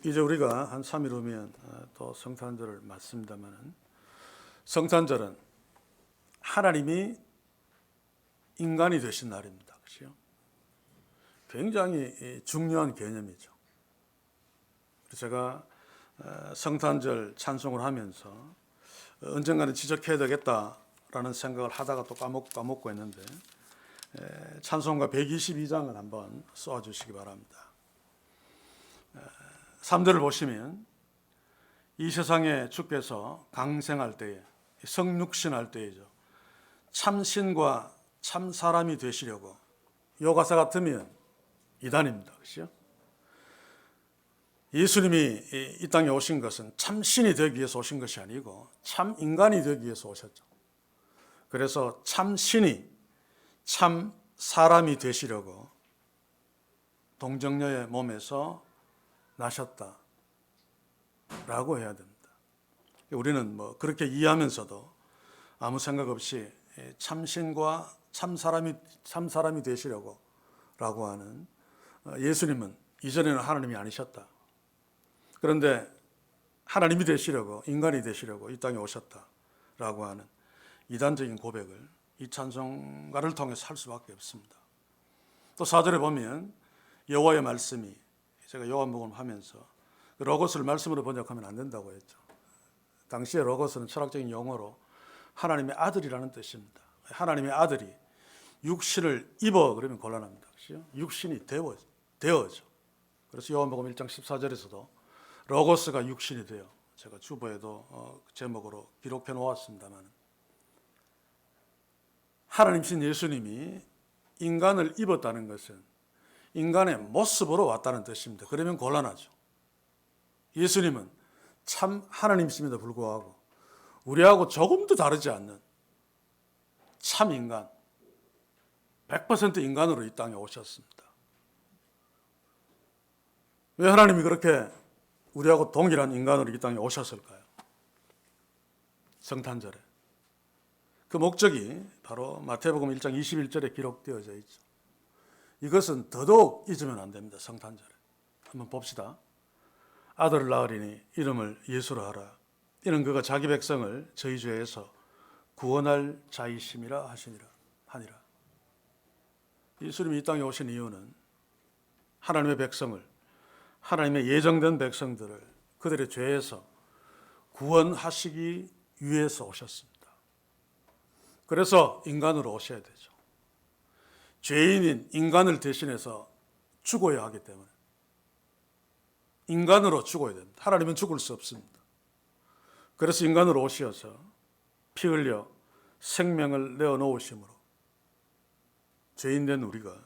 이제 우리가 한 3일 후면 또 성탄절을 맞습니다만은, 성탄절은 하나님이 인간이 되신 날입니다. 그렇죠? 굉장히 중요한 개념이죠. 제가 성탄절 찬송을 하면서 언젠가는 지적해야 되겠다라는 생각을 하다가 또 까먹고 했는데, 찬송가 122장을 한번 쏘아주시기 바랍니다. 3절을 보시면, 이 세상에 주께서 강생할 때에, 성육신할 때이죠, 참신과 참사람이 되시려고, 요 가사 같으면 이단입니다. 그렇죠? 예수님이 이 땅에 오신 것은 참신이 되기 위해서 오신 것이 아니고 참 인간이 되기 위해서 오셨죠. 그래서 참신이 참 사람이 되시려고 동정녀의 몸에서 나셨다라고 해야 됩니다. 우리는 그렇게 이해하면서도 아무 생각 없이 참신과 참사람이 되시려고 라고 하는, 예수님은 이전에는 하나님이 아니셨다. 그런데 하나님이 되시려고, 인간이 되시려고 이 땅에 오셨다라고 하는 이단적인 고백을 이 찬송가를 통해서 할 수밖에 없습니다. 또 4절에 보면 여호와의 말씀이, 제가 요한복음 하면서 로고스를 말씀으로 번역하면 안 된다고 했죠. 당시에 로고스는 철학적인 용어로 하나님의 아들이라는 뜻입니다. 하나님의 아들이 육신을 입어 그러면 곤란합니다. 그렇죠? 육신이 되어져. 그래서 요한복음 1장 14절에서도 로고스가 육신이 되어, 제가 주보에도 제목으로 기록해 놓았습니다만, 하나님이신 예수님이 인간을 입었다는 것은 인간의 모습으로 왔다는 뜻입니다. 그러면 곤란하죠. 예수님은 참 하나님이심에도 불구하고 우리하고 조금도 다르지 않는 참 인간, 100% 인간으로 이 땅에 오셨습니다. 왜 하나님이 그렇게 우리하고 동일한 인간으로 이 땅에 오셨을까요? 성탄절에. 그 목적이 바로 마태복음 1장 21절에 기록되어져 있죠. 이것은 더더욱 잊으면 안 됩니다. 성탄절에. 한번 봅시다. 아들을 낳으리니 이름을 예수로 하라. 이는 그가 자기 백성을 저희 죄에서 구원할 자이심이라 하니라. 예수님이 이 땅에 오신 이유는 하나님의 백성을, 하나님의 예정된 백성들을 그들의 죄에서 구원하시기 위해서 오셨습니다. 그래서 인간으로 오셔야 되죠. 죄인인 인간을 대신해서 죽어야 하기 때문에 인간으로 죽어야 됩니다. 하나님은 죽을 수 없습니다. 그래서 인간으로 오셔서 피 흘려 생명을 내어놓으심으로 죄인된 우리가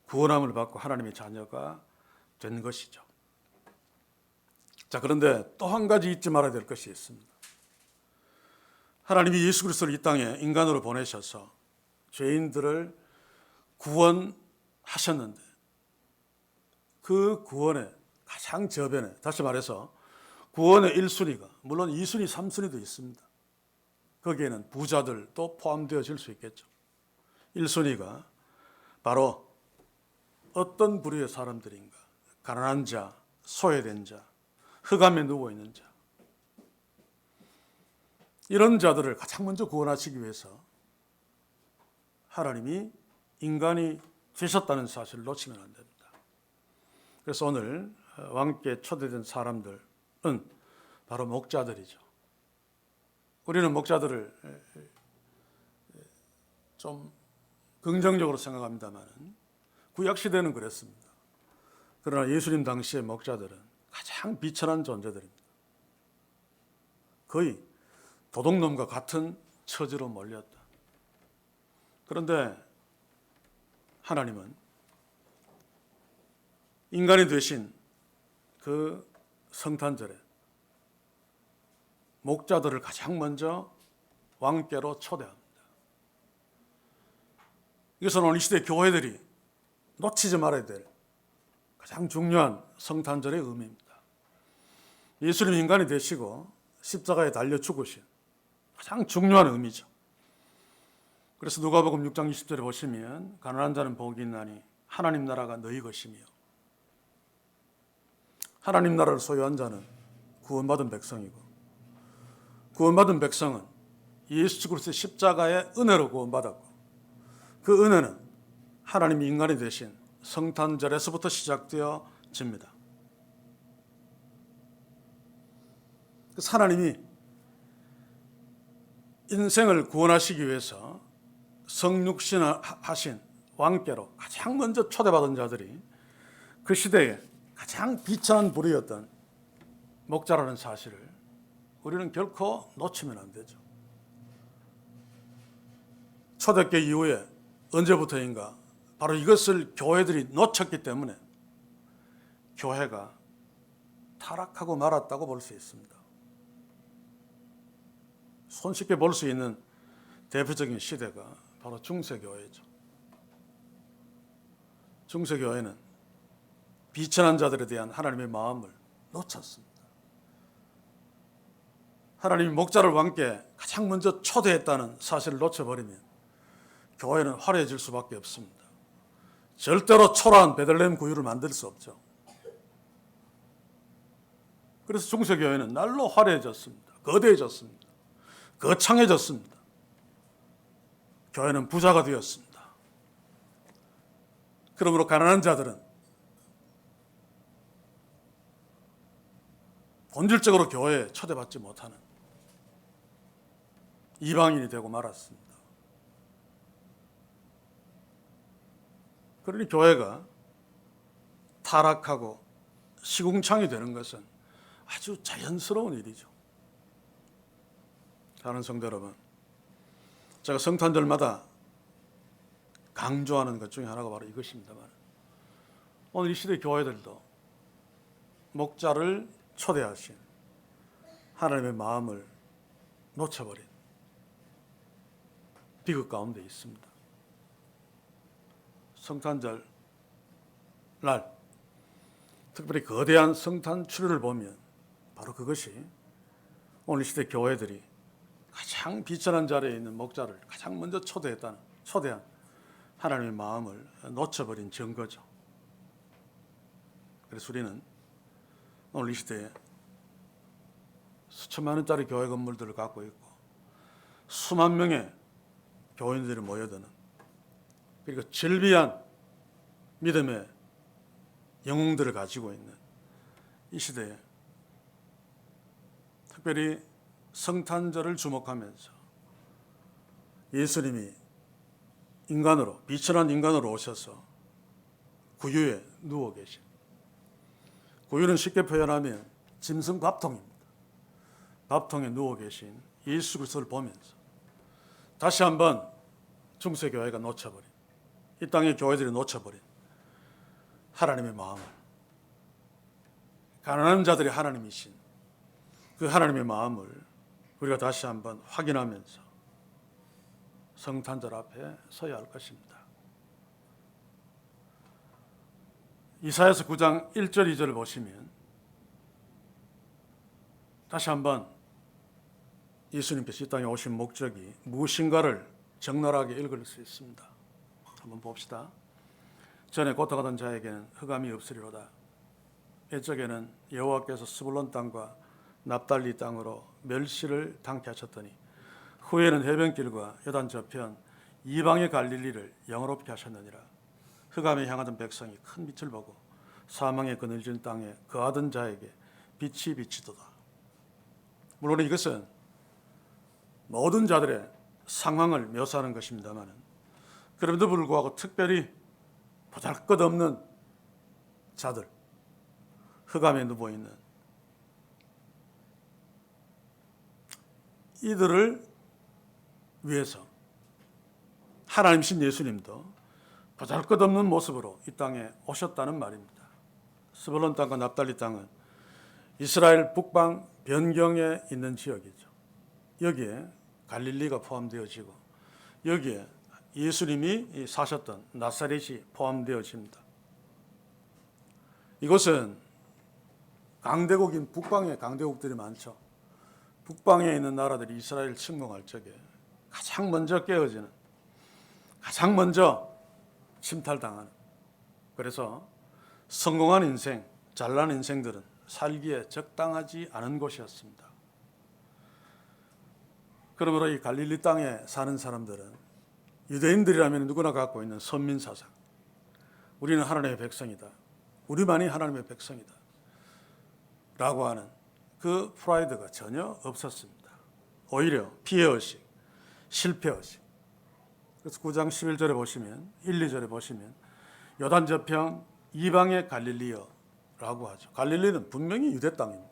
구원함을 받고 하나님의 자녀가 된 것이죠. 자, 그런데 또 한 가지 잊지 말아야 될 것이 있습니다. 하나님이 예수 그리스도를 이 땅에 인간으로 보내셔서 죄인들을 구원하셨는데, 그 구원의 가장 저변에, 다시 말해서 구원의 1순위가, 물론 2순위, 3순위도 있습니다. 거기에는 부자들도 포함되어질 수 있겠죠. 1순위가 바로 어떤 부류의 사람들인가? 가난한 자, 소외된 자, 흑암에 누워있는 자, 이런 자들을 가장 먼저 구원하시기 위해서 하나님이 인간이 되셨다는 사실을 놓치면 안 됩니다. 그래서 오늘 왕께 초대된 사람들은 바로 목자들이죠. 우리는 목자들을 좀 긍정적으로 생각합니다만 구약시대는 그랬습니다. 그러나 예수님 당시의 목자들은 가장 비천한 존재들입니다. 거의 도둑놈과 같은 처지로 몰렸다. 그런데 하나님은 인간이 되신 그 성탄절에 목자들을 가장 먼저 왕께로 초대합니다. 이것은 오늘 이 시대 교회들이 놓치지 말아야 될 가장 중요한 성탄절의 의미입니다. 예수님 인간이 되시고 십자가에 달려 죽으신 가장 중요한 의미죠. 그래서 누가복음 6장 20절에 보시면 가난한 자는 복이 있나니 하나님 나라가 너희 것이며 하나님 나라를 소유한 자는 구원받은 백성이고, 구원받은 백성은 예수 그리스도의 십자가의 은혜로 구원받았고, 그 은혜는 하나님이 인간이 되신 성탄절에서부터 시작되어집니다. 그래서 하나님이 인생을 구원하시기 위해서 성육신하신 왕께로 가장 먼저 초대받은 자들이 그 시대에 가장 비천한 부류였던 목자라는 사실을 우리는 결코 놓치면 안 되죠. 초대교 이후에 언제부터인가 바로 이것을 교회들이 놓쳤기 때문에 교회가 타락하고 말았다고 볼 수 있습니다. 손쉽게 볼 수 있는 대표적인 시대가 바로 중세교회죠. 중세교회는 비천한 자들에 대한 하나님의 마음을 놓쳤습니다. 하나님이 목자를 왕께 가장 먼저 초대했다는 사실을 놓쳐버리면 교회는 화려해질 수밖에 없습니다. 절대로 초라한 베들레헴 구유를 만들 수 없죠. 그래서 중세교회는 날로 화려해졌습니다. 거대해졌습니다. 거창해졌습니다. 교회는 부자가 되었습니다. 그러므로 가난한 자들은 본질적으로 교회에 초대받지 못하는 이방인이 되고 말았습니다. 그러니 교회가 타락하고 시궁창이 되는 것은 아주 자연스러운 일이죠. 사랑하는 성도 여러분, 제가 성탄절마다 강조하는 것 중에 하나가 바로 이것입니다만, 오늘 이 시대 교회들도 목자를 초대하신 하나님의 마음을 놓쳐버린 비극 가운데 있습니다. 성탄절 날 특별히 거대한 성탄 추리를 보면 바로 그것이 오늘 시대 교회들이 가장 비천한 자리에 있는 목자를 가장 먼저 초대한 하나님의 마음을 놓쳐버린 증거죠. 그래서 우리는 오늘 이 시대에 수천만 원짜리 교회 건물들을 갖고 있고 수만 명의 교인들이 모여드는, 그리고 절비한 믿음의 영웅들을 가지고 있는 이 시대에 특별히 성탄절을 주목하면서 예수님이 비천한 인간으로 오셔서 구유에 누워 계신, 구유는 쉽게 표현하면 짐승 밥통입니다. 밥통에 누워 계신 예수 그리스도를 보면서 다시 한번 중세교회가 놓쳐버린, 이 땅의 교회들이 놓쳐버린 하나님의 마음을, 가난한 자들이 하나님이신 그 하나님의 마음을 우리가 다시 한번 확인하면서 성탄절 앞에 서야 할 것입니다. 이사야서 9장 1절 2절을 보시면 다시 한번 예수님께서 이 땅에 오신 목적이 무엇인가를 적나라하게 읽을 수 있습니다. 한번 봅시다. 전에 고통하던 자에게는 흑암이 없으리로다. 옛적에는 여호와께서 스불론 땅과 납달리 땅으로 멸시를 당케 하셨더니 후에는 해변길과 요단 저편 이방의 갈릴리를 영화롭게 하셨느니라. 흑암에 향하던 백성이 큰 빛을 보고 사망의 그늘진 땅에 거하던 자에게 빛이 비치도다. 물론 이것은 모든 자들의 상황을 묘사하는 것입니다만, 그럼에도 불구하고 특별히 보잘것없는 자들, 흑암에 누워있는 이들을 위해서 하나님이신 예수님도 보잘것없는 모습으로 이 땅에 오셨다는 말입니다. 스불론 땅과 납달리 땅은 이스라엘 북방 변경에 있는 지역이죠. 여기에 갈릴리가 포함되어지고 여기에 예수님이 사셨던 나사렛이 포함되어집니다. 이곳은 강대국인 북방의 강대국들이 많죠. 북방에 있는 나라들이 이스라엘을 침공할 적에 가장 먼저 깨어지는, 가장 먼저 침탈당하는, 그래서 성공한 인생, 잘난 인생들은 살기에 적당하지 않은 곳이었습니다. 그러므로 이 갈릴리 땅에 사는 사람들은 유대인들이라면 누구나 갖고 있는 선민 사상, 우리는 하나님의 백성이다, 우리만이 하나님의 백성이다 라고 하는 그 프라이드가 전혀 없었습니다. 오히려 피해의식, 실패의식. 그래서 9장 11절에 보시면, 1, 2절에 보시면 요단 저편 이방의 갈릴리여라고 하죠. 갈릴리는 분명히 유대 땅입니다.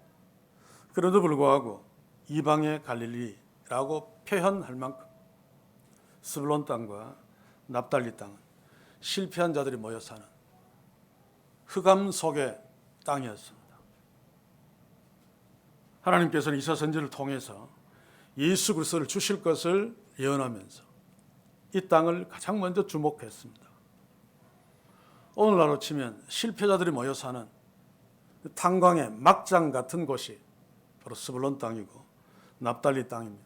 그럼에도 불구하고 이방의 갈릴리라고 표현할 만큼 스불론 땅과 납달리 땅은 실패한 자들이 모여 사는 흑암 속의 땅이었습니다. 하나님께서는 이사 선지를 통해서 예수 그리스도를 주실 것을 예언하면서 이 땅을 가장 먼저 주목했습니다. 오늘날로 치면 실패자들이 모여 사는 탄광의 막장 같은 곳이 바로 스불론 땅이고 납달리 땅입니다.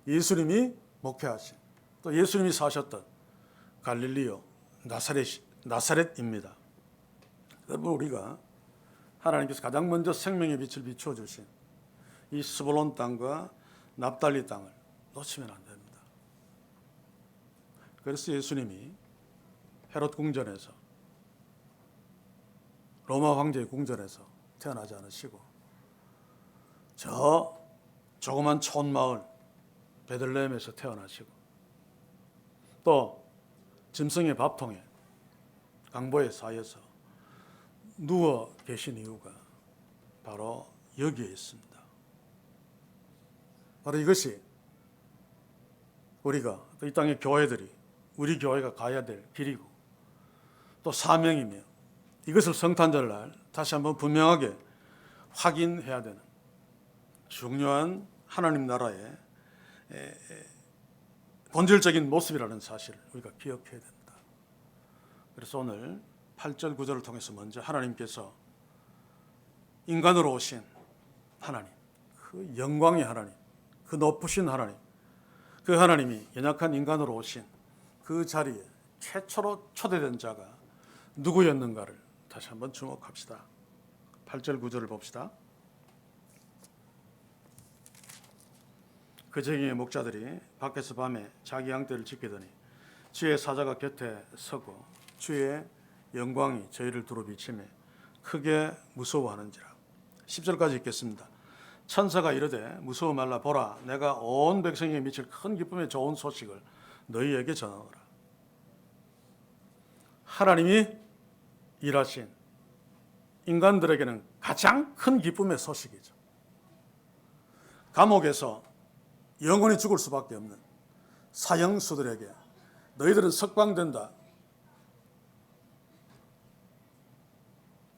예수님이 목회하신, 또 예수님이 사셨던 갈릴리요 나사렛입니다. 여러분, 우리가 하나님께서 가장 먼저 생명의 빛을 비추어 주신 이 스불론 땅과 납달리 땅을 놓치면 안 됩니다. 그래서 예수님이 헤롯 궁전에서, 로마 황제의 궁전에서 태어나지 않으시고 저 조그만 촌마을 베들레헴에서 태어나시고 또 짐승의 밥통에 강보에 쌓여서 누워 계신 이유가 바로 여기에 있습니다. 바로 이것이 우리가 이 땅의 교회들이, 우리 교회가 가야 될 길이고 또 사명이며, 이것을 성탄절날 다시 한번 분명하게 확인해야 되는 중요한 하나님 나라의 본질적인 모습이라는 사실을 우리가 기억해야 됩니다. 그래서 오늘 8절 9절을 통해서 먼저 하나님께서 인간으로 오신 하나님, 그 영광의 하나님, 그 높으신 하나님, 그 하나님이 연약한 인간으로 오신 그 자리에 최초로 초대된 자가 누구였는가를 다시 한번 주목합시다. 8절 9절을 봅시다. 그 저경의 목자들이 밖에서 밤에 자기 양떼를 지키더니 주의 사자가 곁에 서고 주의 영광이 저희를 두루 비치매 크게 무서워하는지라. 10절까지 읽겠습니다. 천사가 이르되 무서워 말라. 보라, 내가 온 백성에게 미칠 큰 기쁨의 좋은 소식을 너희에게 전하노라. 하나님이 일하신 인간들에게는 가장 큰 기쁨의 소식이죠. 감옥에서 영원히 죽을 수밖에 없는 사형수들에게 너희들은 석방된다,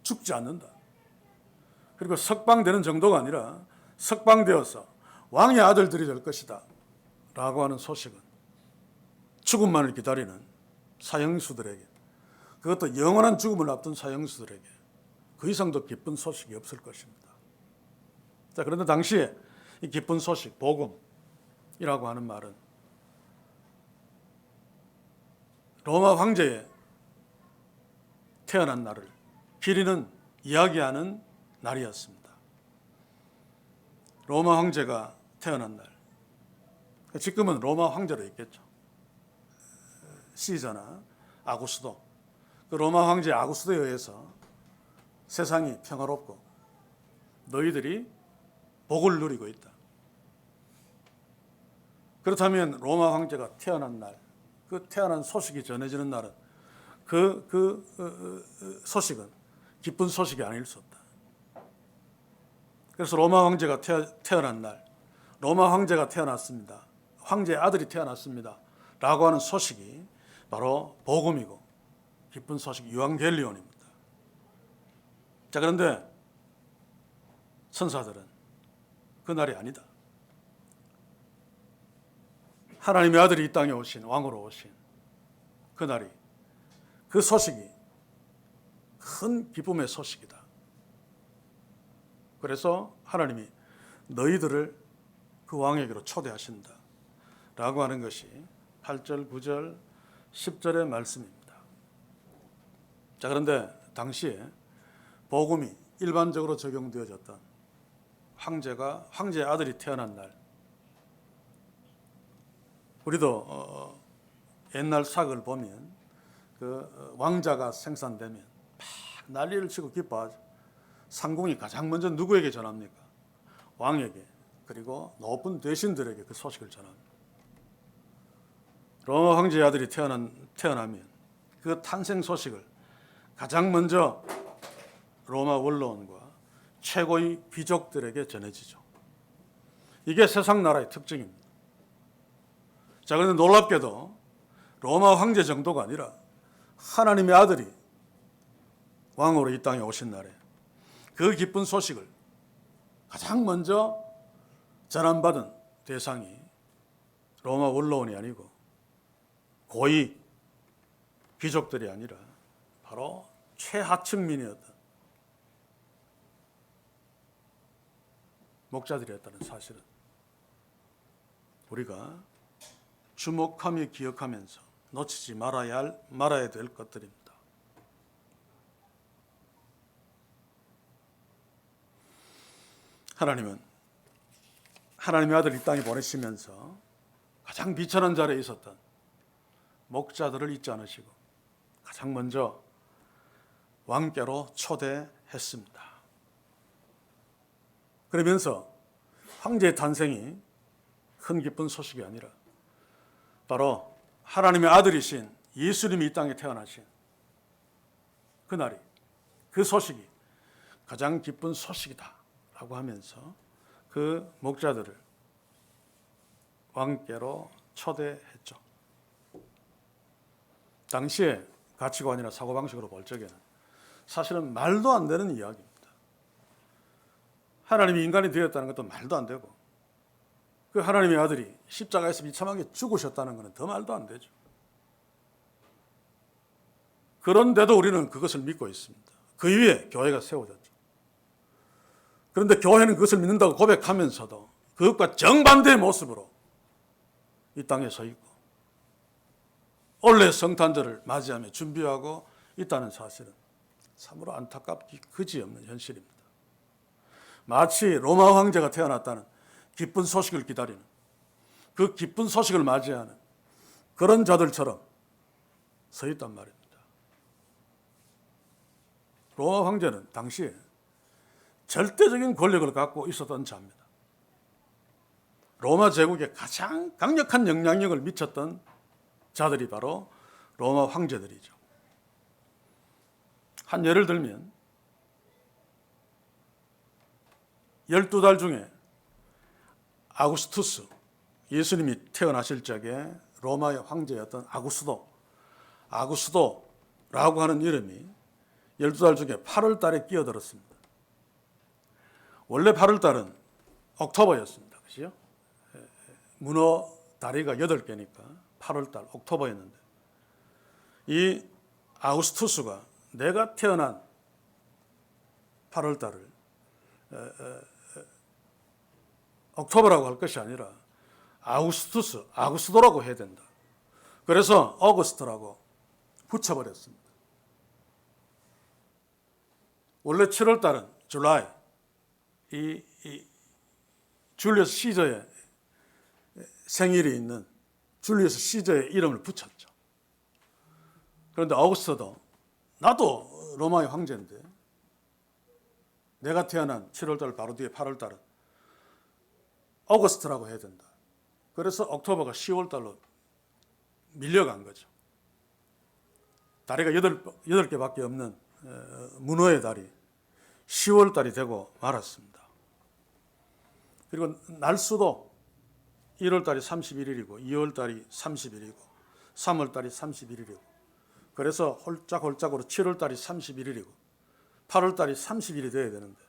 죽지 않는다. 그리고 석방되는 정도가 아니라 석방되어서 왕의 아들들이 될 것이다 라고 하는 소식은 죽음만을 기다리는 사형수들에게, 그것도 영원한 죽음을 앞둔 사형수들에게 그 이상 더 기쁜 소식이 없을 것입니다. 자, 그런데 당시에 이 기쁜 소식, 복음이라고 하는 말은 로마 황제의 태어난 날을 기리는 이야기하는 날이었습니다. 로마 황제가 태어난 날, 지금은 로마 황제로 있겠죠. 시저나 아구스도, 그 로마 황제 아구스도에 의해서 세상이 평화롭고 너희들이 복을 누리고 있다. 그렇다면 로마 황제가 태어난 날, 그 태어난 소식이 전해지는 날은 소식은 기쁜 소식이 아닐 수 없다. 그래서 로마 황제가 태어난 날, 로마 황제가 태어났습니다, 황제의 아들이 태어났습니다 라고 하는 소식이 바로 복음이고 기쁜 소식, 유앙겔리온입니다. 자, 그런데 천사들은 그날이 아니다, 하나님의 아들이 이 땅에 오신, 왕으로 오신 그날이, 그 소식이 큰 기쁨의 소식이다. 그래서 하나님이 너희들을 그 왕에게로 초대하신다 라고 하는 것이 8절, 9절, 10절의 말씀입니다. 자, 그런데 당시에 복음이 일반적으로 적용되어졌던 황제의 아들이 태어난 날, 우리도 옛날 사극을 보면 그 왕자가 생산되면 막 난리를 치고 기뻐하죠. 상궁이 가장 먼저 누구에게 전합니까? 왕에게, 그리고 높은 대신들에게 그 소식을 전합니다. 로마 황제의 아들이 태어나면 그 탄생 소식을 가장 먼저 로마 원로원과 최고의 귀족들에게 전해지죠. 이게 세상 나라의 특징입니다. 자, 그런데 놀랍게도 로마 황제 정도가 아니라 하나님의 아들이 왕으로 이 땅에 오신 날에 그 기쁜 소식을 가장 먼저 전함받은 대상이 로마 원로원이 아니고 고위 귀족들이 아니라 바로 최하층민이었던 목자들이었다는 사실은 우리가 주목하며 기억하면서 놓치지 말아야 될 것들입니다. 하나님은 하나님의 아들 이 땅에 보내시면서 가장 비천한 자리에 있었던 목자들을 잊지 않으시고 가장 먼저 왕께로 초대했습니다. 그러면서 황제의 탄생이 큰 기쁜 소식이 아니라 바로 하나님의 아들이신 예수님이 이 땅에 태어나신 그날이, 그 소식이 가장 기쁜 소식이다 라고 하면서 그 목자들을 왕께로 초대했죠. 당시에 가치관이나 사고방식으로 볼 적에는 사실은 말도 안 되는 이야기입니다. 하나님이 인간이 되었다는 것도 말도 안 되고 그 하나님의 아들이 십자가에서 비참하게 죽으셨다는 것은 더 말도 안 되죠. 그런데도 우리는 그것을 믿고 있습니다. 그 위에 교회가 세워졌죠. 그런데 교회는 그것을 믿는다고 고백하면서도 그것과 정반대의 모습으로 이 땅에 서 있고 올해 성탄절을 맞이하며 준비하고 있다는 사실은 참으로 안타깝기 그지없는 현실입니다. 마치 로마 황제가 태어났다는 기쁜 소식을 기다리는, 그 기쁜 소식을 맞이하는 그런 자들처럼 서 있단 말입니다. 로마 황제는 당시에 절대적인 권력을 갖고 있었던 자입니다. 로마 제국에 가장 강력한 영향력을 미쳤던 자들이 바로 로마 황제들이죠. 한 예를 들면 12달 중에 아구스투스, 예수님이 태어나실 적에 로마의 황제였던 아구스도라고 하는 이름이 12달 중에 8월 달에 끼어들었습니다. 원래 8월 달은 옥토버였습니다. 그죠? 문어 다리가 8개니까 8월 달, 옥토버였는데 이 아구스투스가 내가 태어난 8월 달을 옥토버라고 할 것이 아니라 아구스도라고 해야 된다. 그래서 어거스트라고 붙여버렸습니다. 원래 7월 달은 줄라이, 이 줄리어스 시저의 생일이 있는 줄리어스 시저의 이름을 붙였죠. 그런데 어거스트도 나도 로마의 황제인데 내가 태어난 7월 달 바로 뒤에 8월 달은 어거스트라고 해야 된다. 그래서 옥토버가 10월 달로 밀려간 거죠. 다리가 8개밖에 없는 문어의 다리 10월 달이 되고 말았습니다. 그리고 날수도 1월 달이 31일이고 2월 달이 30일이고 3월 달이 31일이고 그래서 홀짝홀짝으로 7월 달이 31일이고 8월 달이 30일이 돼야 되는데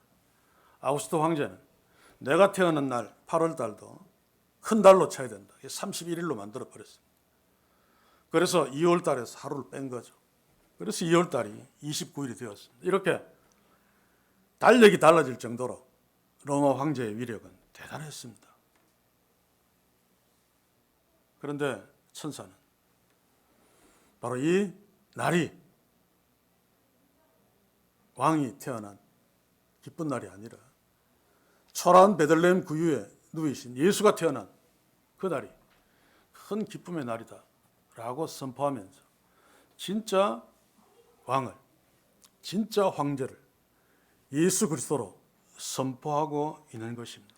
아우구스도 황제는 내가 태어난 날 8월 달도 큰 달로 쳐야 된다. 31일로 만들어 버렸습니다. 그래서 2월 달에서 하루를 뺀 거죠. 그래서 2월 달이 29일이 되었습니다. 이렇게 달력이 달라질 정도로 로마 황제의 위력은 대단했습니다. 그런데 천사는 바로 이 날이 왕이 태어난 기쁜 날이 아니라 초라한 베들레헴 구유에 누이신 예수가 태어난 그 날이 큰 기쁨의 날이다 라고 선포하면서 진짜 왕을, 진짜 황제를 예수 그리스도로 선포하고 있는 것입니다.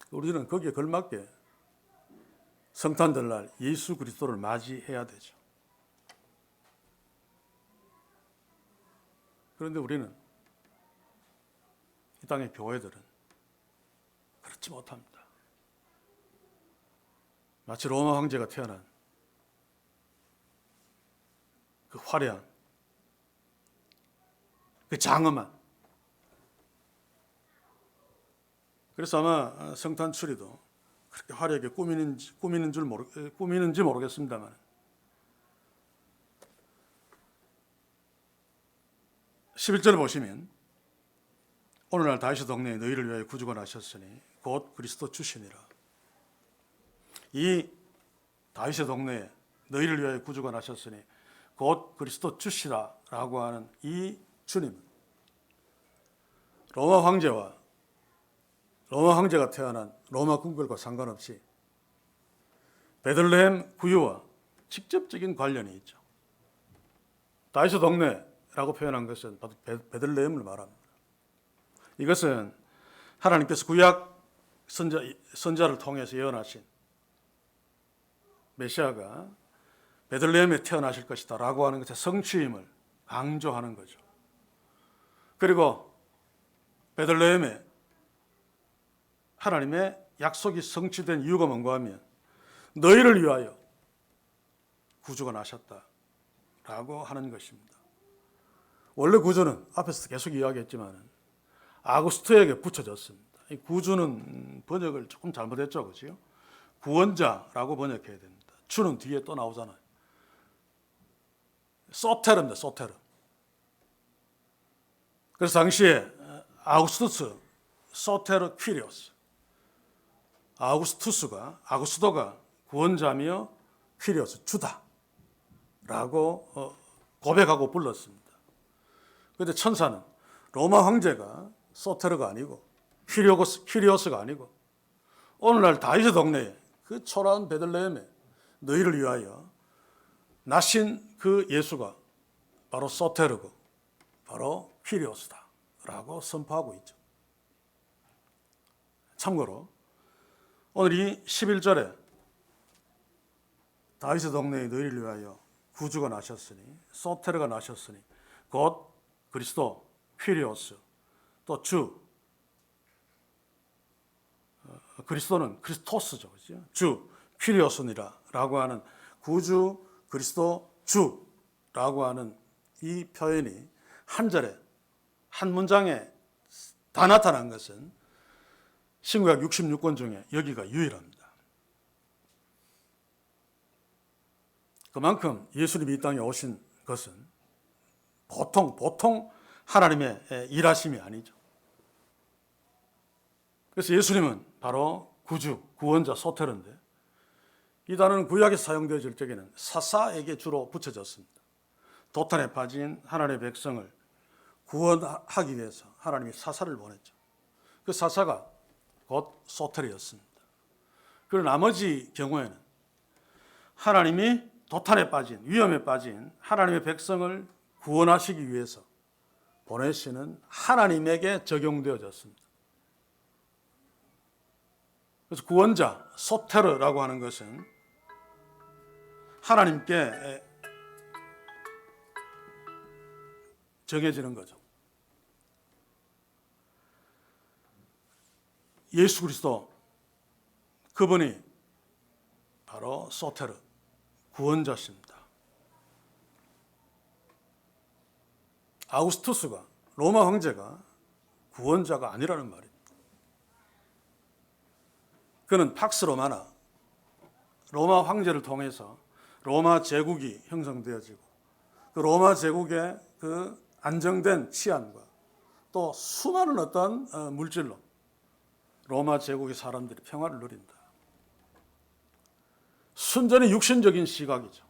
우리는 거기에 걸맞게 성탄절날 예수 그리스도를 맞이해야 되죠. 그런데 우리는 이 땅의 교회들은 그렇지 못합니다. 마치 로마 황제가 태어난 그 화려한, 그 장엄한, 그래서 아마 성탄 추리도 그렇게 화려하게 꾸미는지 모르겠습니다만 11절을 보시면 오늘날 다윗의 동네에 너희를 위하여 구주가 나셨으니 곧 그리스도 주시니라. 이 다윗의 동네에 너희를 위하여 구주가 나셨으니 곧 그리스도 주시라 라고 하는 이 주님은 로마 황제가 태어난 로마 궁궐과 상관없이 베들레헴 구유와 직접적인 관련이 있죠. 다윗의 동네라고 표현한 것은 바로 베들레헴을 말합니다. 이것은 하나님께서 구약 선자를 통해서 예언하신 메시아가 베들레헴에 태어나실 것이다 라고 하는 것의 성취임을 강조하는 거죠. 그리고 베들레헴에 하나님의 약속이 성취된 이유가 뭔가 하면 너희를 위하여 구주가 나셨다 라고 하는 것입니다. 원래 구주는 앞에서 계속 이야기했지만 아구스토에게 붙여졌습니다. 이 구주는 번역을 조금 잘못했죠, 그렇죠? 구원자라고 번역해야 됩니다. 주는 뒤에 또 나오잖아요. 소테르입니다, 소테르. 그래서 당시에 아우구스투스, 소테르 퀴리오스, 아구스토가 구원자며 퀴리오스, 주다라고 고백하고 불렀습니다. 그런데 천사는 로마 황제가 소테르가 아니고 퀴리오스가 아니고 오늘날 다윗의 동네에 그 초라한 베들레헴에 너희를 위하여 나신 그 예수가 바로 소테르고 바로 퀴리오스다 라고 선포하고 있죠. 참고로 오늘 이 11절에 다윗의 동네에 너희를 위하여 구주가 나셨으니 소테르가 나셨으니 곧 그리스도 퀴리오스 또 주, 그리스도는 크리스토스죠, 그렇죠? 주 퀴리오스니라 라고 하는 구주 그리스도 주라고 하는 이 표현이 한 절에 한 문장에 다 나타난 것은 신구약 66권 중에 여기가 유일합니다. 그만큼 예수님이 이 땅에 오신 것은 보통 하나님의 일하심이 아니죠. 그래서 예수님은 바로 구주, 구원자, 소테르인데 이 단어는 구약에서 사용되어질 적에는 사사에게 주로 붙여졌습니다. 도탄에 빠진 하나님의 백성을 구원하기 위해서 하나님이 사사를 보냈죠. 그 사사가 곧 소테르였습니다. 그리고 나머지 경우에는 하나님이 도탄에 빠진, 위험에 빠진 하나님의 백성을 구원하시기 위해서 보내시는 하나님에게 적용되어졌습니다. 그래서 구원자, 소테르라고 하는 것은 하나님께 정해지는 거죠. 예수 그리스도, 그분이 바로 소테르, 구원자십니다. 아우구스투스가, 로마 황제가 구원자가 아니라는 말입니다. 그는 팍스 로마나, 로마 황제를 통해서 로마 제국이 형성되어지고 그 로마 제국의 그 안정된 치안과 또 수많은 어떤 물질로 로마 제국의 사람들이 평화를 누린다. 순전히 육신적인 시각이죠.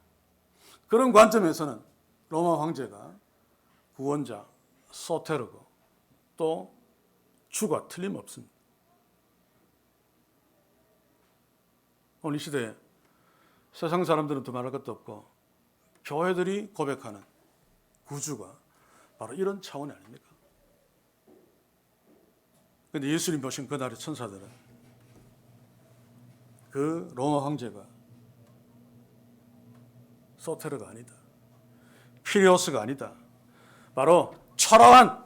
그런 관점에서는 로마 황제가 구원자, 소테르고 또 주가 틀림없습니다. 오늘 이 시대에 세상 사람들은 더 말할 것도 없고 교회들이 고백하는 구주가 바로 이런 차원이 아닙니까? 그런데 예수님 보신 그날의 천사들은 그 로마 황제가 소테르가 아니다, 피리오스가 아니다, 바로 초라한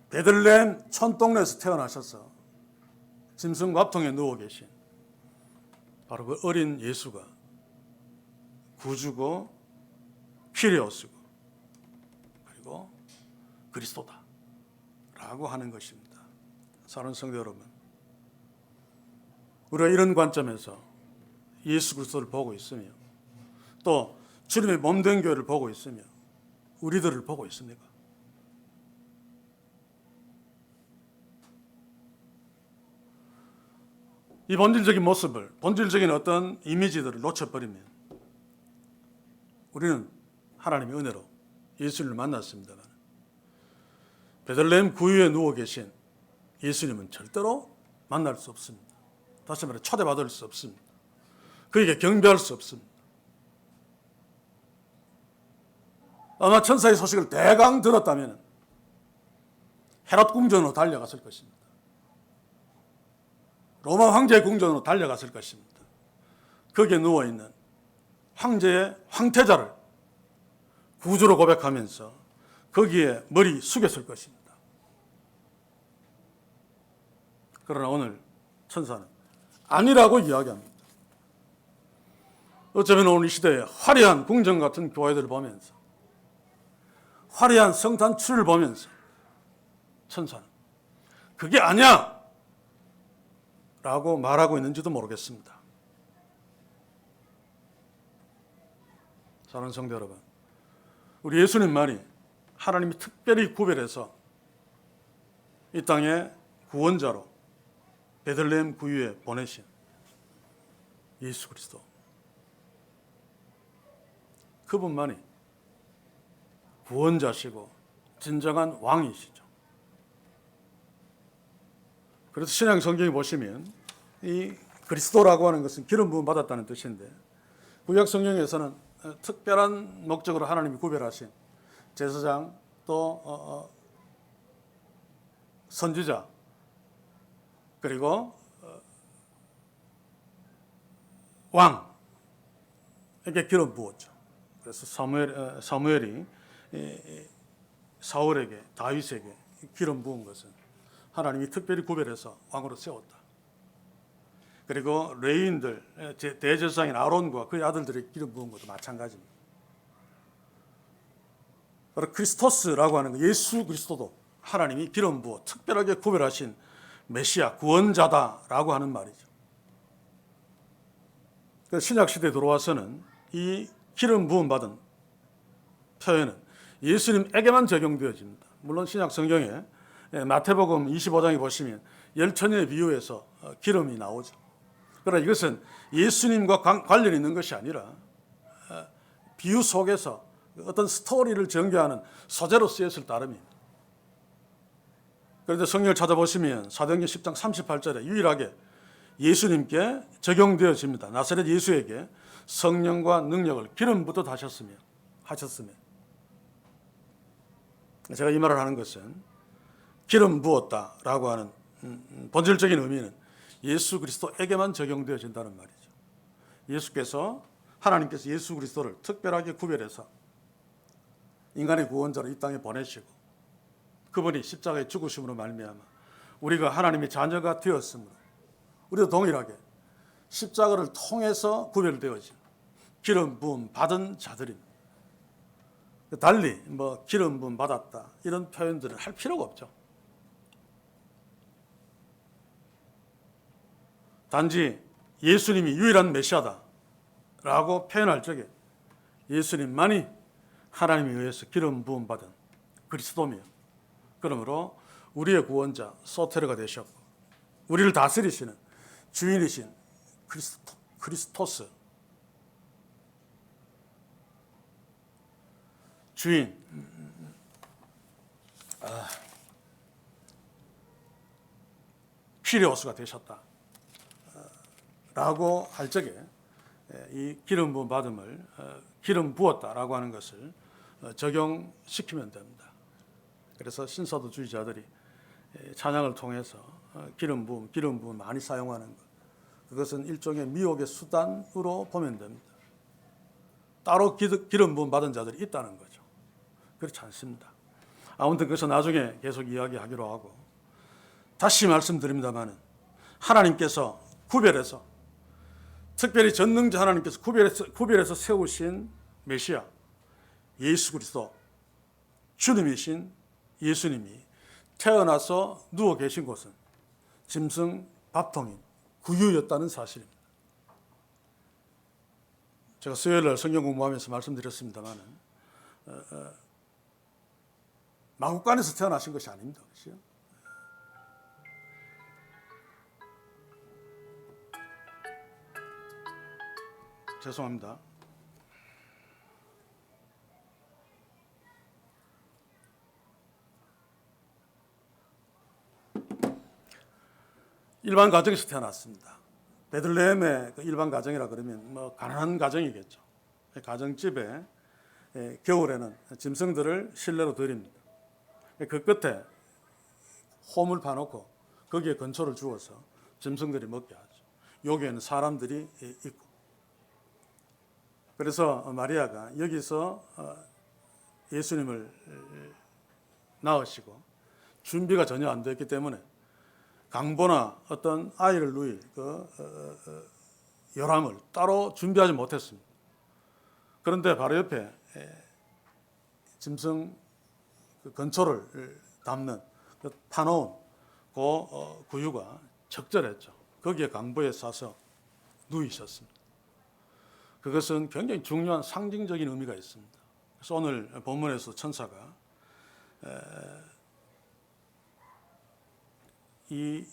베들레헴 촌동네에서 태어나셔서 짐승 밥통에 누워 계신 바로 그 어린 예수가 구주고 피리오스고 그리고 그리스도다 라고 하는 것입니다. 사랑하는 성도 여러분, 우리가 이런 관점에서 예수 그리스도를 보고 있으며 또 주님의 몸된 교회를 보고 있으며 우리들을 보고 있습니까? 이 본질적인 모습을, 본질적인 어떤 이미지들을 놓쳐버리면 우리는 하나님의 은혜로 예수님을 만났습니다만 베들레헴 구유에 누워 계신 예수님은 절대로 만날 수 없습니다. 다시 말해 초대받을 수 없습니다. 그에게 경배할 수 없습니다. 아마 천사의 소식을 대강 들었다면 헤롯 궁전으로 달려갔을 것입니다. 로마 황제의 궁전으로 달려갔을 것입니다. 거기에 누워있는 황제의 황태자를 구주로 고백하면서 거기에 머리 숙였을 것입니다. 그러나 오늘 천사는 아니라고 이야기합니다. 어쩌면 오늘 이 시대에 화려한 궁전 같은 교회들을 보면서 화려한 성탄 추를 보면서 천사는 그게 아니야 라고 말하고 있는지도 모르겠습니다. 사랑하는 성도 여러분, 우리 예수님만이 하나님이 특별히 구별해서 이 땅에 구원자로 베들레헴 구유에 보내신 예수 그리스도, 그분만이 구원자시고 진정한 왕이시죠. 그래서 신약 성경에 보시면 이 그리스도라고 하는 것은 기름 부음 받았다는 뜻인데 구약 성경에서는 특별한 목적으로 하나님이 구별하신 제사장 또 선지자 그리고 왕에게 기름 부었죠. 그래서 사무엘이 사울에게 다윗에게 기름 부은 것은 하나님이 특별히 구별해서 왕으로 세웠다. 그리고 레위인들 대제사장인 아론과 그의 아들들에게 기름 부은 것도 마찬가지입니다. 바로 크리스토스라고 하는 거, 예수 그리스도도 하나님이 기름 부어 특별하게 구별하신 메시아 구원자다라고 하는 말이죠. 신약 시대에 들어와서는 이 기름 부음 받은 표현은 예수님에게만 적용되어집니다. 물론 신약 성경에 마태복음 25장에 보시면 열처녀의 비유에서 기름이 나오죠. 그러나 이것은 예수님과 관련이 있는 것이 아니라 비유 속에서 어떤 스토리를 전개하는 소재로 쓰였을 따름입니다. 그런데 성경을 찾아보시면 사도행전 10장 38절에 유일하게 예수님께 적용되어집니다. 나사렛 예수에게 성령과 능력을 기름부터 하셨으며 제가 이 말을 하는 것은 기름 부었다라고 하는 본질적인 의미는 예수 그리스도에게만 적용되어진다는 말이죠. 하나님께서 예수 그리스도를 특별하게 구별해서 인간의 구원자로 이 땅에 보내시고 그분이 십자가의 죽으심으로 말미암아 우리가 하나님의 자녀가 되었으므로 우리도 동일하게 십자가를 통해서 구별되어진 기름 부음 받은 자들입니다. 달리 기름 부음 받았다 이런 표현들을 할 필요가 없죠. 단지 예수님이 유일한 메시아다라고 표현할 적에 예수님만이 하나님에 의해서 기름 부음 받은 그리스도며 그러므로 우리의 구원자 소테르가 되셨고 우리를 다스리시는 주인이신 크리스토스 주인 퀴리오스가 되셨다 라고 할 적에 이 기름 부음 받음을 기름 부었다라고 하는 것을 적용시키면 됩니다. 그래서 신사도주의자들이 찬양을 통해서 기름 부음 많이 사용하는 것, 그것은 일종의 미혹의 수단으로 보면 됩니다. 따로 기름 부음 받은 자들이 있다는 거죠. 그렇지 않습니다. 아무튼 그것은 나중에 계속 이야기하기로 하고, 다시 말씀드립니다만 하나님께서 구별해서, 특별히 전능자 하나님께서 구별해서 세우신 메시아 예수 그리스도, 주님이신 예수님이 태어나서 누워 계신 곳은 짐승 밥통인 구유였다는 사실입니다. 제가 수요일날 성경 공부하면서 말씀드렸습니다만 마구간에서 태어나신 것이 아닙니다. 그렇죠? 죄송합니다. 일반 가정에서 태어났습니다. 베들레헴의 일반 가정이라 그러면 가난한 가정이겠죠. 가정집에 겨울에는 짐승들을 실내로 들입니다. 그 끝에 홈을 파놓고 거기에 건초를 주어서 짐승들이 먹게 하죠. 여기에는 사람들이 있고. 그래서 마리아가 여기서 예수님을 낳으시고 준비가 전혀 안 됐기 때문에 강보나 어떤 아이를 누일 요람을 따로 준비하지 못했습니다. 그런데 바로 옆에 짐승 건초를 담는 파놓은 구유가 적절했죠. 거기에 강보에 싸서 누이셨습니다. 그것은 굉장히 중요한 상징적인 의미가 있습니다. 그래서 오늘 본문에서 천사가 이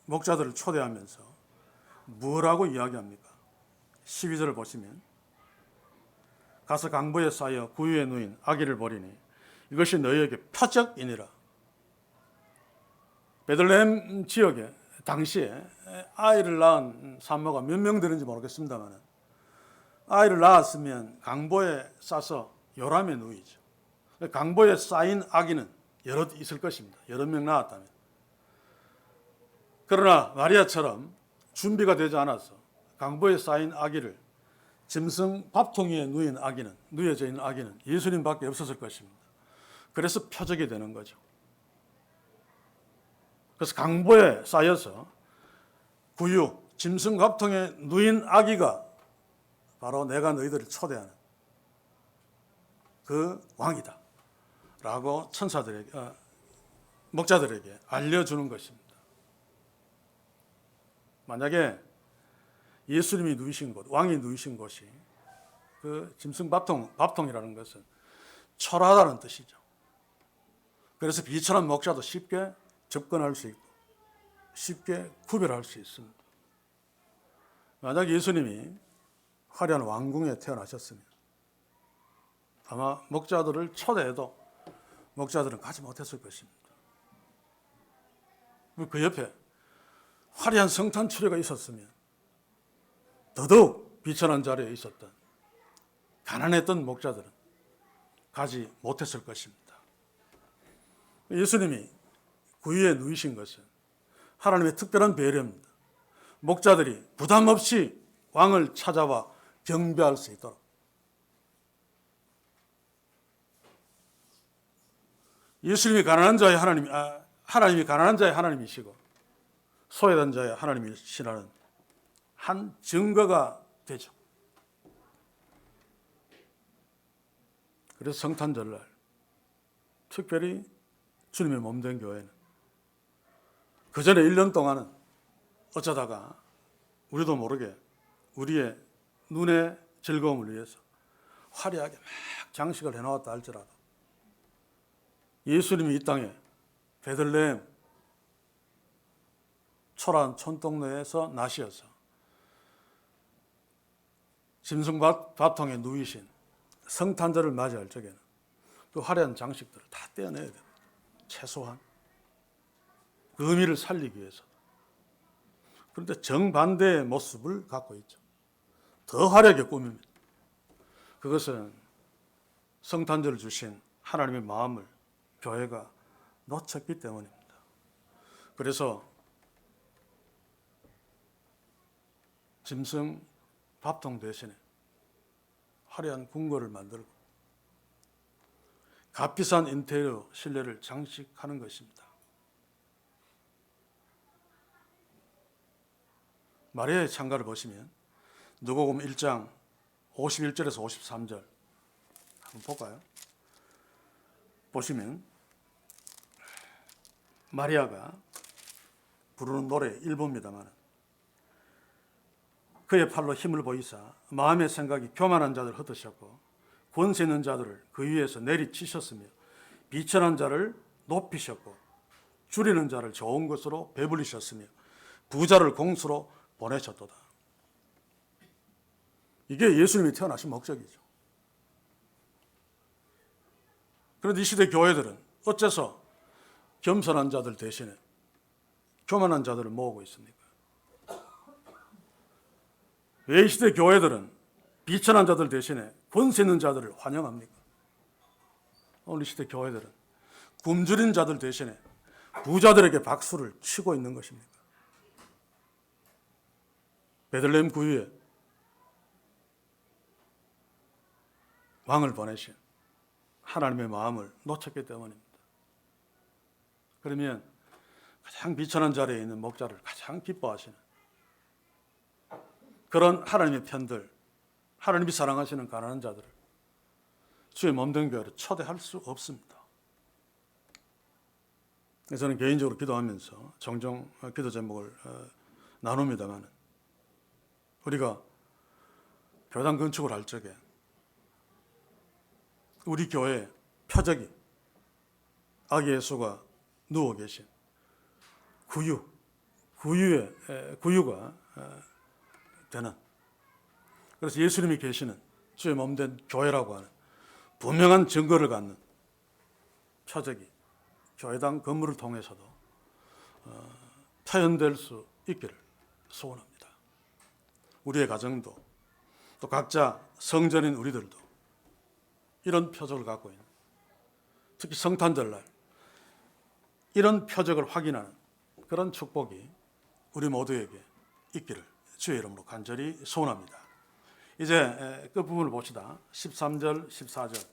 목자들을 초대하면서 뭐라고 이야기합니까? 12절을 보시면 가서 강보에 쌓여 구유에 누인 아기를 보리니 이것이 너희에게 표적이니라. 베들레헴 지역에 당시에 아이를 낳은 산모가 몇 명 되는지 모르겠습니다만 아이를 낳았으면 강보에 싸서 요람에 누이죠. 강보에 쌓인 아기는 여럿 있을 것입니다. 여러 명 낳았다면. 그러나 마리아처럼 준비가 되지 않아서 강보에 쌓인 아기를 짐승 밥통 위에 누워져 있는 아기는 예수님밖에 없었을 것입니다. 그래서 표적이 되는 거죠. 그래서 강보에 쌓여서 구유, 짐승 밥통에 누인 아기가 바로 내가 너희들을 초대하는 그 왕이다 라고 목자들에게 알려주는 것입니다. 만약에 예수님이 누이신 곳, 왕이 누이신 곳이 그 짐승 밥통이라는 것은 초라하다는 뜻이죠. 그래서 비천한 목자도 쉽게 접근할 수 있고 쉽게 구별할 수 있습니다. 만약 예수님이 화려한 왕궁에 태어나셨으면 아마 목자들을 초대해도 목자들은 가지 못했을 것입니다. 그 옆에 화려한 성탄 추례가 있었으면 더더욱 비천한 자리에 있었던 가난했던 목자들은 가지 못했을 것입니다. 예수님이 구유에 누이신 것은 하나님의 특별한 배려입니다. 목자들이 부담 없이 왕을 찾아와 경배할 수 있도록. 예수님이 가난한 자의 하나님이 가난한 자의 하나님이시고 소외된 자의 하나님이시라는 한 증거가 되죠. 그래서 성탄절날 특별히 주님의 몸된 교회는 그 전에 1년 동안은 어쩌다가 우리도 모르게 우리의 눈의 즐거움을 위해서 화려하게 막 장식을 해놓았다 할지라도 예수님이 이 땅에 베들레헴 초라한 촌동네에서 나시어서 짐승 밥통에 누이신 성탄절을 맞이할 적에는 그 화려한 장식들을 다 떼어내야 됩니다. 최소한. 그 의미를 살리기 위해서. 그런데 정반대의 모습을 갖고 있죠. 더 화려하게 꾸밉니다. 그것은 성탄절을 주신 하나님의 마음을 교회가 놓쳤기 때문입니다. 그래서 짐승 밥통 대신에 화려한 궁궐을 만들고 값비싼 인테리어 실내를 장식하는 것입니다. 마리아의 창가를 보시면 누가복음 1장 51절에서 53절 한번 볼까요? 보시면 마리아가 부르는 노래 일부입니다만 그의 팔로 힘을 보이사 마음의 생각이 교만한 자들 흩으셨고 권세 있는 자들을 그 위에서 내리치셨으며 비천한 자를 높이셨고 줄이는 자를 좋은 것으로 배불리셨으며 부자를 공수로 보내셨도다. 이게 예수님이 태어나신 목적이죠. 그런데 이 시대 교회들은 어째서 겸손한 자들 대신에 교만한 자들을 모으고 있습니까? 왜 이 시대 교회들은 비천한 자들 대신에 권세 있는 자들을 환영합니까? 오늘 이 시대 교회들은 굶주린 자들 대신에 부자들에게 박수를 치고 있는 것입니까? 베들레헴 구유에 왕을 보내신 하나님의 마음을 놓쳤기 때문입니다. 그러면 가장 비천한 자리에 있는 목자를 가장 기뻐하시는 그런 하나님의 편들, 하나님이 사랑하시는 가난한 자들을 주의 몸된 교회로 초대할 수 없습니다. 저는 개인적으로 기도하면서 종종 기도 제목을 나눕니다만 우리가 교단 건축을 할 적에 우리 교회 표적이 아기 예수가 누워 계신 구유가 되는, 그래서 예수님이 계시는 주의 몸된 교회라고 하는 분명한 증거를 갖는 표적이 교회당 건물을 통해서도 표현될 수 있기를 소원합니다. 우리의 가정도 또 각자 성전인 우리들도 이런 표적을 갖고 있는, 특히 성탄절날 이런 표적을 확인하는 그런 축복이 우리 모두에게 있기를 주의 이름으로 간절히 소원합니다. 이제 끝부분을 봅시다. 13절, 14절.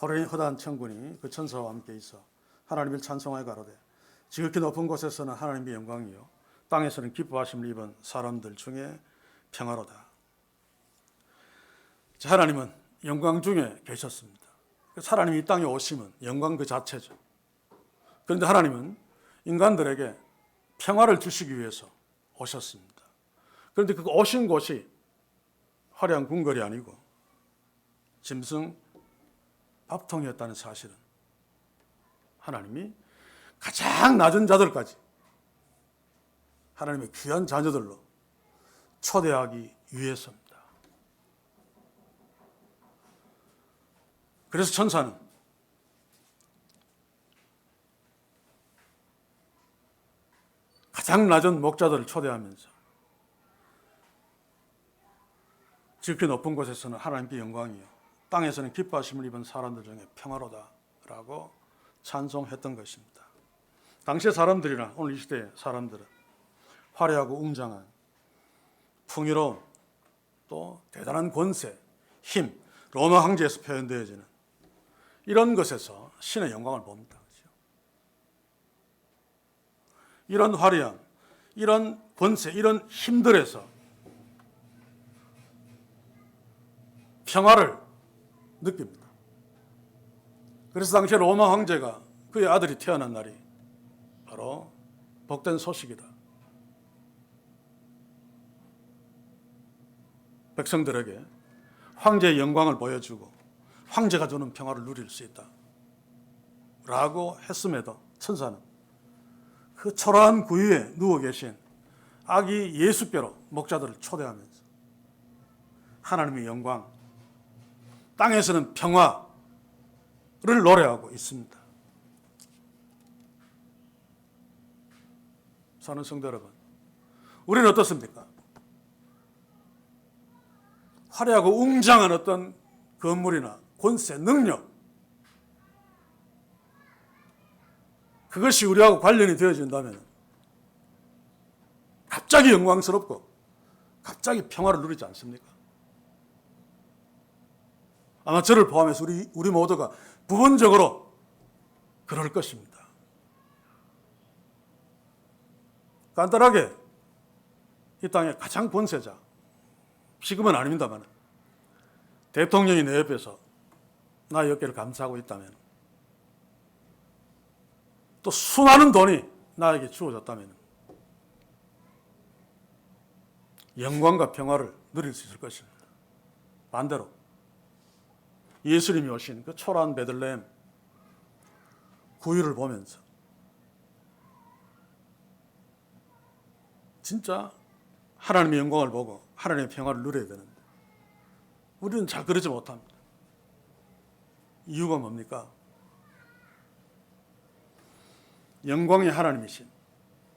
호련히 허다한 천군이 그 천사와 함께 있어 하나님을 찬송하여 가로되 지극히 높은 곳에서는 하나님의 영광이요 땅에서는 기뻐하심을 입은 사람들 중에 평화로다. 하나님은 영광 중에 계셨습니다. 하나님이 이 땅에 오시면 영광 그 자체죠. 그런데 하나님은 인간들에게 평화를 주시기 위해서 오셨습니다. 그런데 그 오신 곳이 화려한 궁궐이 아니고 짐승 밥통이었다는 사실은 하나님이 가장 낮은 자들까지 하나님의 귀한 자녀들로 초대하기 위해서입니다. 그래서 천사는 가장 낮은 목자들을 초대하면서 지극히 높은 곳에서는 하나님께 영광이요 땅에서는 기뻐하심을 입은 사람들 중에 평화로다라고 찬송했던 것입니다. 당시의 사람들이나 오늘 이 시대의 사람들은 화려하고 웅장한 풍요로움, 또 대단한 권세, 힘, 로마 황제에서 표현되어지는 이런 것에서 신의 영광을 봅니다. 이런 화려함, 이런 권세, 이런 힘들에서 평화를 느낍니다. 그래서 당시 로마 황제가 그의 아들이 태어난 날이 바로 복된 소식이다. 백성들에게 황제의 영광을 보여주고 황제가 주는 평화를 누릴 수 있다 라고 했음에도 천사는 그 초라한 구유에 누워 계신 아기 예수께로 목자들을 초대하면서 하나님의 영광, 땅에서는 평화를 노래하고 있습니다. 사는 성도 여러분, 우리는 어떻습니까? 화려하고 웅장한 어떤 건물이나 권세, 능력, 그것이 우리하고 관련이 되어진다면 갑자기 영광스럽고 갑자기 평화를 누리지 않습니까? 아마 저를 포함해서 우리 모두가 부분적으로 그럴 것입니다. 간단하게 이 땅의 가장 권세자, 지금은 아닙니다만 대통령이 내 옆에서 나의 어깨를 감싸고 있다면, 또 수많은 돈이 나에게 주어졌다면 영광과 평화를 누릴 수 있을 것입니다. 반대로 예수님이 오신 그 초라한 베들레헴 구유를 보면서 진짜 하나님의 영광을 보고 하나님의 평화를 누려야 되는데 우리는 잘 그러지 못합니다. 이유가 뭡니까? 영광의 하나님이신,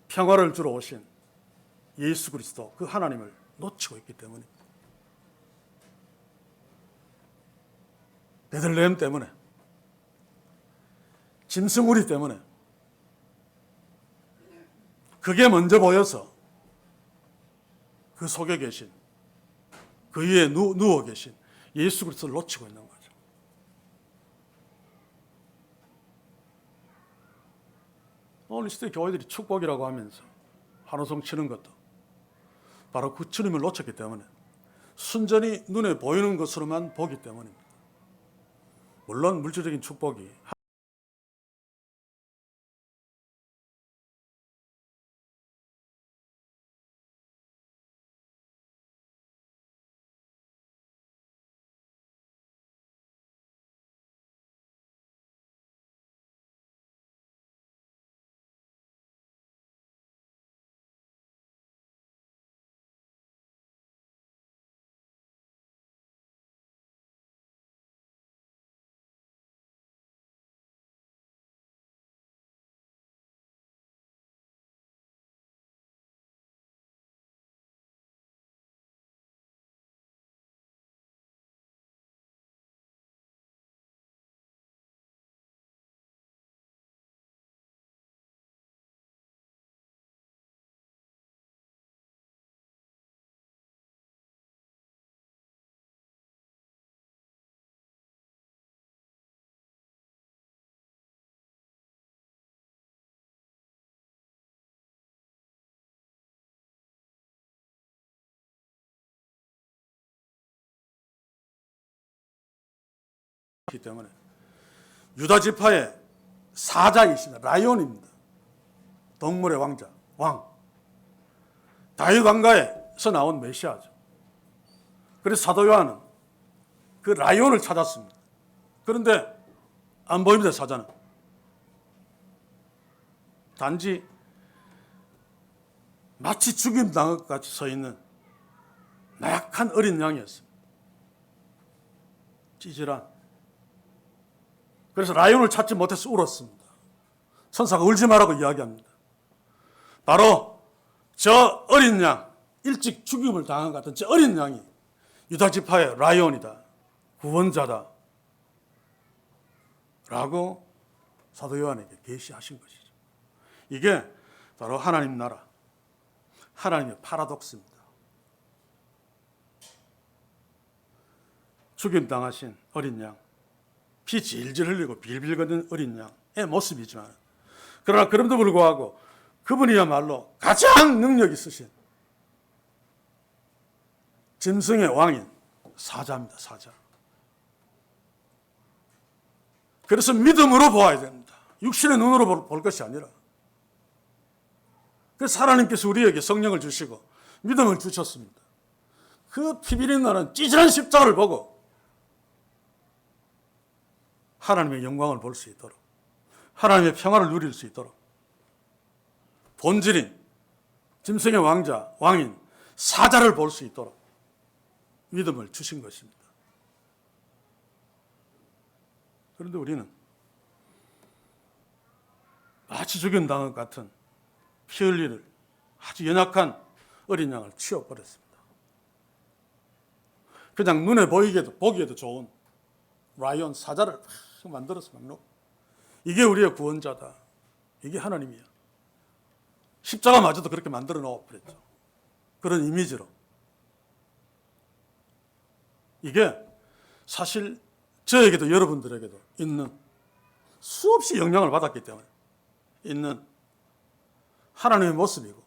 평화를 주러 오신 예수 그리스도, 그 하나님을 놓치고 있기 때문입니다. 베들레헴 때문에, 짐승우리 때문에, 그게 먼저 보여서 그 속에 계신, 그 위에 누워 계신 예수 그리스도를 놓치고 있는 거죠. 오늘 시대 교회들이 축복이라고 하면서 환호성 치는 것도 바로 그 주님을 놓쳤기 때문에, 순전히 눈에 보이는 것으로만 보기 때문입니다. 물론 물질적인 축복이 있기 때문에 유다 지파의 사자이신 라이온입니다. 동물의 왕자, 왕. 다윗 왕가에서 나온 메시아죠. 그래서 사도 요한은 그 라이온을 찾았습니다. 그런데 안 보입니다, 사자는. 단지 마치 죽임 당한 것 같이 서 있는 나약한 어린 양이었습니다. 찌질한. 그래서 라이온을 찾지 못해서 울었습니다. 천사가 울지 말라고 이야기합니다. 바로 저 어린 양, 일찍 죽임을 당한 것 같은 저 어린 양이 유다 지파의 라이온이다, 구원자다 라고 사도 요한에게 계시하신 것이죠. 이게 바로 하나님 나라, 하나님의 파라독스입니다. 죽임 당하신 어린 양, 피 질질 흘리고 빌빌 거리는 어린 양의 모습이지만, 그러나 그럼에도 불구하고 그분이야말로 가장 능력 있으신 짐승의 왕인 사자입니다. 사자. 그래서 믿음으로 보아야 됩니다. 육신의 눈으로 볼 것이 아니라. 그래서 하나님께서 우리에게 성령을 주시고 믿음을 주셨습니다. 그 피비린 나는 찌질한 십자가를 보고 하나님의 영광을 볼 수 있도록, 하나님의 평화를 누릴 수 있도록, 본질인 짐승의 왕자, 왕인 사자를 볼 수 있도록 믿음을 주신 것입니다. 그런데 우리는 마치 죽임당한 것 같은 피 흘리를 아주 연약한 어린 양을 치워버렸습니다. 그냥 눈에 보기에도 좋은 라이온 사자를 만들어서 막 놓고, 이게 우리의 구원자다, 이게 하나님이야. 십자가마저도 그렇게 만들어 놓아버렸죠. 그런 이미지로. 이게 사실 저에게도 여러분들에게도 있는, 수없이 영향을 받았기 때문에 있는 하나님의 모습이고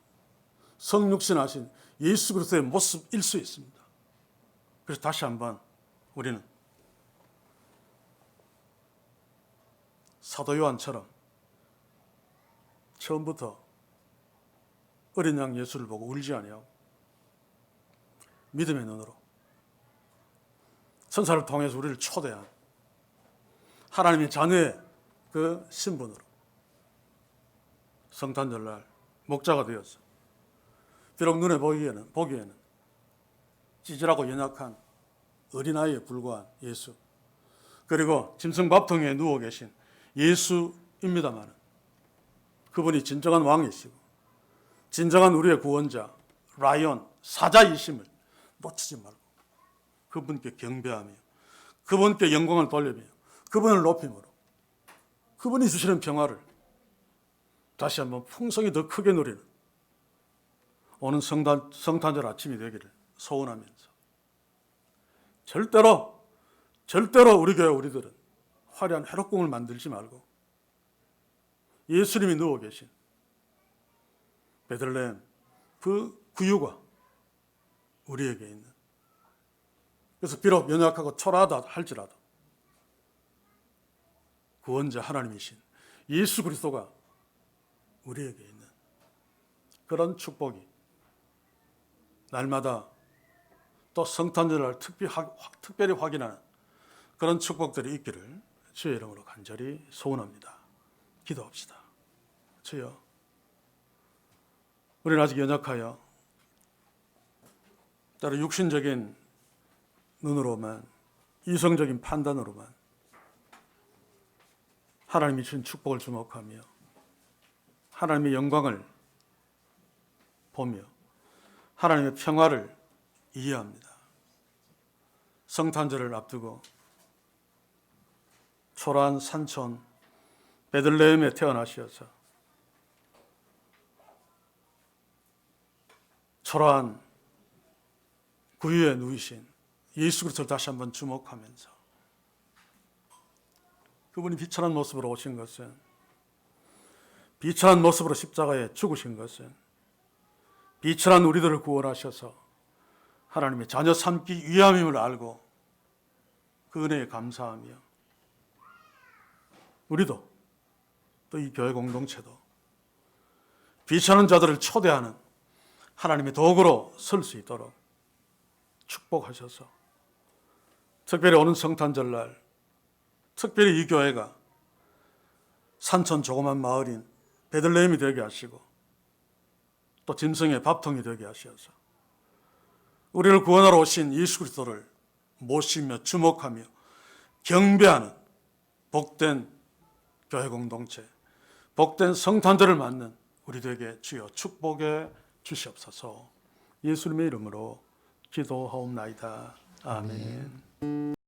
성육신하신 예수 그리스도의 모습일 수 있습니다. 그래서 다시 한번 우리는 사도 요한처럼 처음부터 어린 양 예수를 보고 울지 아니하고 믿음의 눈으로 천사를 통해서 우리를 초대한 하나님의 자녀의 그 신분으로 성탄절날 목자가 되어서, 비록 눈에 보기에는 찌질하고 연약한 어린아이에 불과한 예수, 그리고 짐승 밥통에 누워 계신 예수입니다만, 그분이 진정한 왕이시고 진정한 우리의 구원자, 라이온, 사자이심을 놓치지 말고 그분께 경배하며 그분께 영광을 돌리며 그분을 높임으로 그분이 주시는 평화를 다시 한번 풍성히 더 크게 누리는 오는 성탄절 아침이 되기를 소원하면서, 절대로 우리 교회 우리들은 화려한 회록궁을 만들지 말고 예수님이 누워 계신 베들레헴 그 구유가 우리에게 있는, 그래서 비록 연약하고 초라하다 할지라도 구원자 하나님이신 예수 그리스도가 우리에게 있는 그런 축복이 날마다 또 성탄절을 특별히 확인하는 그런 축복들이 있기를 주의 이름으로 간절히 소원합니다. 기도합시다. 주여, 우리는 아직 연약하여 따로 육신적인 눈으로만, 이성적인 판단으로만 하나님이 주신 축복을 주목하며 하나님의 영광을 보며 하나님의 평화를 이해합니다. 성탄절을 앞두고 초라한 산촌 베들레헴에 태어나셔서 초라한 구유에 누이신 예수 그리스도를 다시 한번 주목하면서, 그분이 비천한 모습으로 오신 것은, 비천한 모습으로 십자가에 죽으신 것은 비천한 우리들을 구원하셔서 하나님의 자녀 삼기 위함임을 알고 그 은혜에 감사하며, 우리도 또 이 교회 공동체도 비천한 자들을 초대하는 하나님의 도구로 설 수 있도록 축복하셔서, 특별히 오는 성탄절날 특별히 이 교회가 산천 조그만 마을인 베들레헴이 되게 하시고 또 짐승의 밥통이 되게 하셔서 우리를 구원하러 오신 예수 그리스도를 모시며 주목하며 경배하는 복된 교회 공동체, 복된 성탄절을 맞는 우리들에게 주여 축복해 주시옵소서. 예수님의 이름으로 기도하옵나이다. 아멘.